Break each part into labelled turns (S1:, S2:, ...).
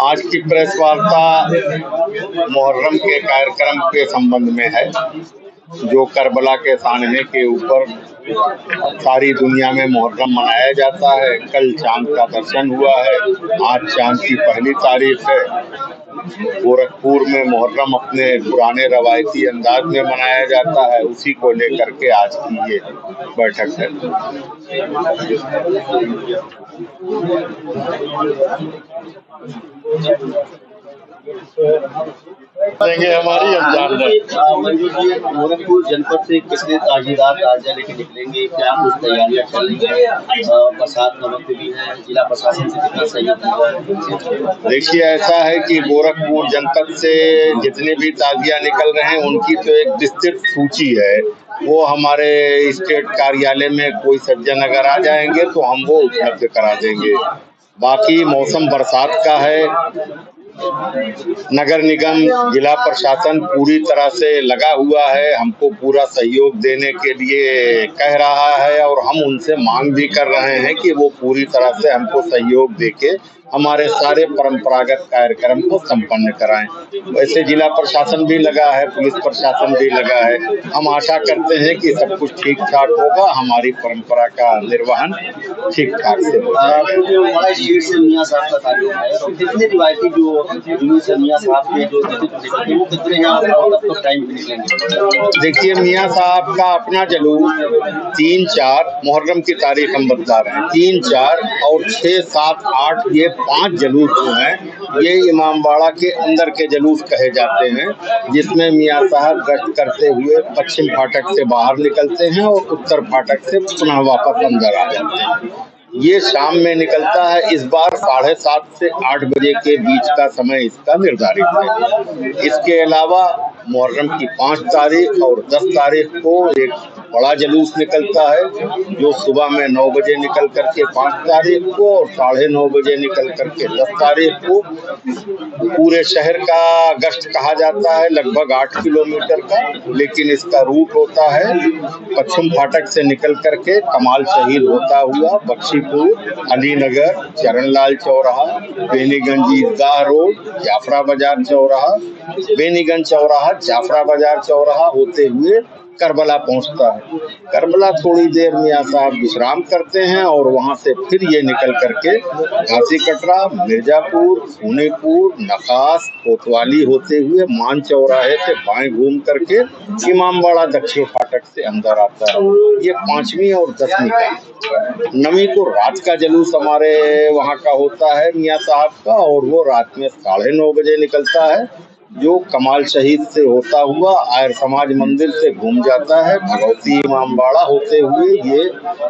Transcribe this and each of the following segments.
S1: आज की प्रेस वार्ता मुहर्रम के कार्यक्रम के संबंध में है, जो करबला के सानहे के ऊपर सारी दुनिया में मुहर्रम मनाया जाता है। कल चांद का दर्शन हुआ है, आज चांद की पहली तारीख है। गोरखपुर में मुहर्रम अपने पुराने रवायती अंदाज में मनाया जाता है, उसी को लेकर के आज की ये बैठक है। हमारी
S2: गोरखपुर जनपद से कितने ताजीदार ताजिया लेके निकलेंगे, क्या कुछ तैयारियां चल रही है? बरसात का वक्त भी है, जिला प्रशासन से कितना सहयोग?
S1: देखिए, ऐसा है कि गोरखपुर जनपद से जितने भी ताजिया निकल रहे हैं उनकी तो एक विस्तृत सूची है। वो हमारे स्टेट कार्यालय में कोई सज्जन अगर आ जाएंगे तो हम वो उपलब्ध करा देंगे। बाकी मौसम बरसात का है, नगर निगम जिला प्रशासन पूरी तरह से लगा हुआ है, हमको पूरा सहयोग देने के लिए कह रहा है और हम उनसे मांग भी कर रहे हैं कि वो पूरी तरह से हमको सहयोग देके हमारे सारे परंपरागत कार्यक्रम को संपन्न कराएं। वैसे जिला प्रशासन भी लगा है, पुलिस प्रशासन भी लगा है। हम आशा करते हैं कि सब कुछ ठीक ठाक होगा, हमारी परंपरा का निर्वहन ठीक ठाक से होगा।
S2: मियां साहब का ताल्लुक है, तो कितने रिवायती जो मियां साहब के जो वो कितने हैं टाइम पे निकलेंगे?
S1: देखिए, मियां साहब का अपना जुलूस 3-4 मुहर्रम की तारीख हम बता रहे हैं, 3-4 और 6, 7, 8 ये 5 जुलूस जो हैं ये इमामबाड़ा के अंदर के जुलूस कहे जाते हैं, जिसमें मियां साहब गश्त करते हुए पश्चिम फाटक से बाहर निकलते हैं और उत्तर फाटक से पुनः वापस अंदर आ जाते हैं। ये शाम में निकलता है। इस बार 7:30 से 8 बजे के बीच का समय इसका निर्धारित है। इसके अलावा मुहर्रम की 5 तारीख और 10 तारीख को एक बड़ा जुलूस निकलता है, जो सुबह में 9 बजे निकल करके 5 तारीख को और 9:30 बजे निकल करके 10 तारीख को पूरे शहर का गश्त कहा जाता है, लगभग 8 किलोमीटर का। लेकिन इसका रूट होता है पश्चिम फाटक से निकल करके कमाल शहीद होता हुआ बख्शीपुर, अलीनगर, चरणलाल चौराहा, बेनीगंज ईदगाह रोड, जाफरा बाजार चौराहा, बेनीगंज चौराहा, जाफरा बाजार चौराहा होते हुए करबला पहुंचता है। करबला थोड़ी देर मियां साहब विश्राम करते हैं और वहां से फिर ये निकल करके घासी कटरा, मिर्जापुर, सोनेपुर, नखास, कोतवाली होते हुए मान चौराहे से बाएं घूम करके इमामबाड़ा दक्षिण फाटक से अंदर आता है। ये 5वीं और 10वीं का। 9वीं को रात का जुलूस हमारे वहाँ का होता है मियां साहब का, और वो रात में 9:30 बजे निकलता है, जो कमाल शहीद से होता हुआ आयर समाज मंदिर से घूम जाता है, भगवती इमामबाड़ा होते हुए ये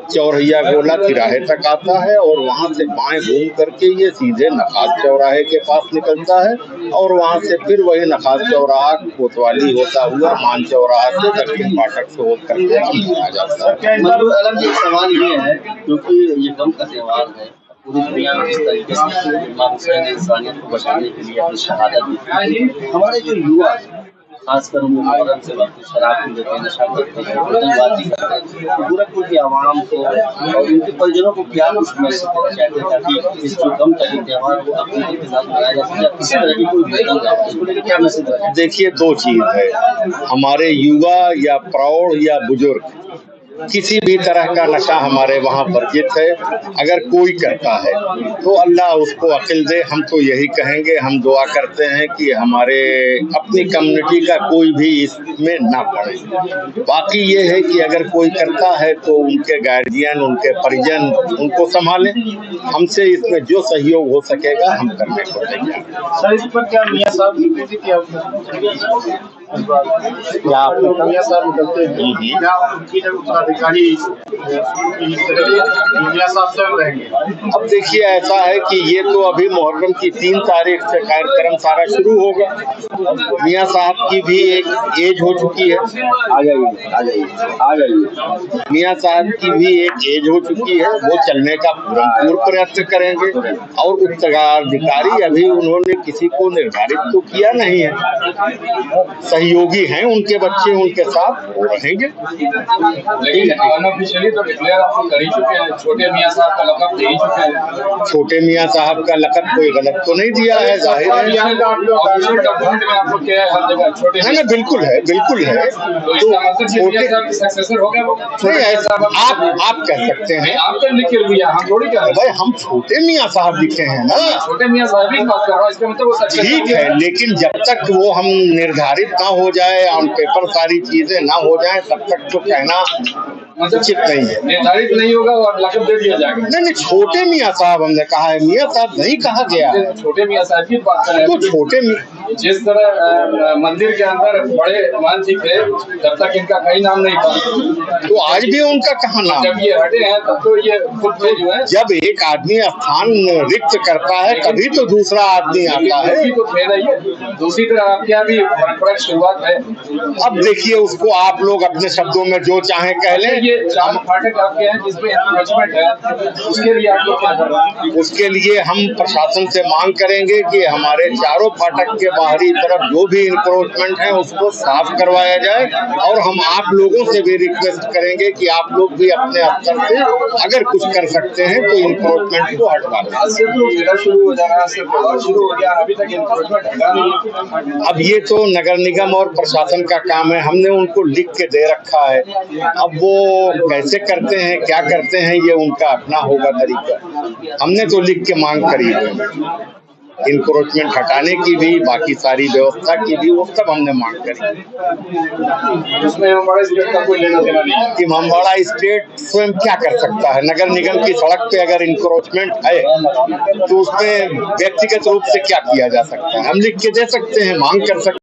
S1: चौरहिया गोला तिराहे तक आता है और वहां से बाएं घूम करके ये सीधे नखास चौराहे के पास निकलता है और वहां से फिर वही नखास चौराहा कोतवाली होता हुआ मान चौराहा से दक्षिण फाटक से होकर के आ जाता है।
S2: मतलब अलग एक सवाल ये है, क्योंकि ये गम का त्योहार है, पूरी दुनिया में जिस तरीके से इमाम हुसैन ने इंसानियत को बचाने के लिए अपनी शहादत दी, हमारे जो युवा खासकर मुहर्रम से वक्त शराब पी लेते हैं, नशा करते हैं, पतंगबाजी करते हैं, तो गोरखपुर की आवाम को और उनके परिजनों को क्या कुछ मैसेज देना चाहते हैं ताकि इस जो गम का त्योहार वो अपने के साथ मनाया जा सके, किसी तरह की कोई भेदभाव ना हो, इसको लेकर क्या मैसेज देना?
S1: देखिए, 2 चीज है, हमारे युवा या प्रौढ़ या बुजुर्ग किसी भी तरह का नशा हमारे वहाँ वर्जित है। अगर कोई करता है तो अल्लाह उसको अक्ल दे, हम तो यही कहेंगे। हम दुआ करते हैं कि हमारे अपनी कम्युनिटी का कोई भी इसमें ना पड़े। बाकी ये है कि अगर कोई करता है तो उनके गार्जियन, उनके परिजन उनको संभालें। हमसे इसमें जो सहयोग हो सकेगा हम करने को तैयार हैं।
S2: सर, इस पर क्या मियां साहब निकलते क्या मियां साहब निकलते हैं क्या उनकी उत्तराधिकारी मियां साहब सब रहेंगे?
S1: अब देखिए, ऐसा है कि ये तो अभी मुहर्रम की 3 तारीख से कार्यक्रम सारा शुरू होगा। मियां साहब की भी एक एज हो चुकी है, आ जाइए। मियां साहब की भी एक एज हो चुकी है, वो चलने का पूर्ण प्रयत्न करेंगे और उत्तराधिकारी अभी उन्होंने किसी को निर्धारित तो किया नहीं है। सहयोगी हैं, उनके बच्चे उनके साथ वो रहेंगे।
S3: लेकिन अनऑफिशियली तो डिक्लेयर आपको कर ही चुके हैं, छोटे मियां साहब का लक़ब दे ही चुके हैं।
S1: छोटे मियां साहब का लक़ब कोई गलत तो नहीं दिया है, जाहिर है।
S3: ऑफिशियल डॉक्यूमेंट में आपको क्या है, हर जगह छोटे
S1: ना बिल्कुल है, बिल्कुल है।
S3: तो इसका मतलब छोटे सक्सेसर हो गया वो।
S1: आप कह सकते हैं,
S3: आपने लिख के दिया, हम थोड़ी कह रहे
S1: भाई हम छोटे मियां साहब लिखे हैं ना।
S3: छोटे मियां साहब ही बात कर रहा हूँ, इसका मतलब वो सक्सेसर
S1: ठीक है, लेकिन जब तक वो हम निर्धारित ना हो जाए, ऑन पेपर सारी चीजें ना हो जाए, तब तक तो कहना उचित नहीं है।
S3: निर्धारित नहीं होगा और लक़ब दे दिया जाएगा।
S1: नहीं, छोटे मियां साहब हमने कहा है, मियां साहब नहीं कहा गया है।
S3: छोटे मियां साहब की बात कर रहे
S1: तो
S3: हैं।
S1: छोटे
S3: जिस तरह मंदिर के अंदर बड़े महंत जी थे, तब तक इनका कहीं नाम नहीं था,
S1: तो आज भी उनका कहाँ नाम?
S3: जब ये हटे हैं तब तो ये खुद पे जो है।
S1: जब एक आदमी स्थान रिक्त करता है तभी तो दूसरा आदमी आता है।
S3: तो थे ना ये। दूसरी तरह आपके यहाँ भी परंपरा की शुरुआत है।
S1: अब देखिए, उसको आप लोग अपने शब्दों में जो चाहे कह लें।
S3: ये चार फाटक आपके हैं जिसमें एनक्रोचमेंट है, उसके लिए आप लोग क्या कर रहे हैं?
S1: उसके लिए हम प्रशासन से मांग करेंगे कि हमारे चारों फाटक के बाहरी तरफ जो भी इंक्रोचमेंट है उसको साफ करवाया जाए, और हम आप लोगों से भी रिक्वेस्ट करेंगे कि आप लोग भी अपने स्तर से अगर कुछ कर सकते हैं तो इंक्रोचमेंट को हटवा दें।
S3: आज से तो मेला शुरू हो जा रहा है, शुरू हो गया, अभी तक इंक्रोचमेंट हटा नहीं।
S1: अब ये तो नगर निगम और प्रशासन का काम है, हमने उनको लिख के दे रखा है। अब वो कैसे करते हैं, क्या करते हैं, ये उनका अपना होगा तरीका। हमने तो लिख के मांग करी है, इंक्रोचमेंट हटाने की भी, बाकी सारी व्यवस्था की भी, वो सब हमने मांग करी।
S3: उसमें हमारे स्टेट का कोई लेना देना नहीं है
S1: कि इमामबाड़ा स्टेट स्वयं क्या कर सकता है? नगर निगम की सड़क पे अगर इंक्रोचमेंट है तो उसमें व्यक्तिगत रूप से क्या किया जा सकता है? हम लिख के दे सकते हैं, मांग कर सकते हैं।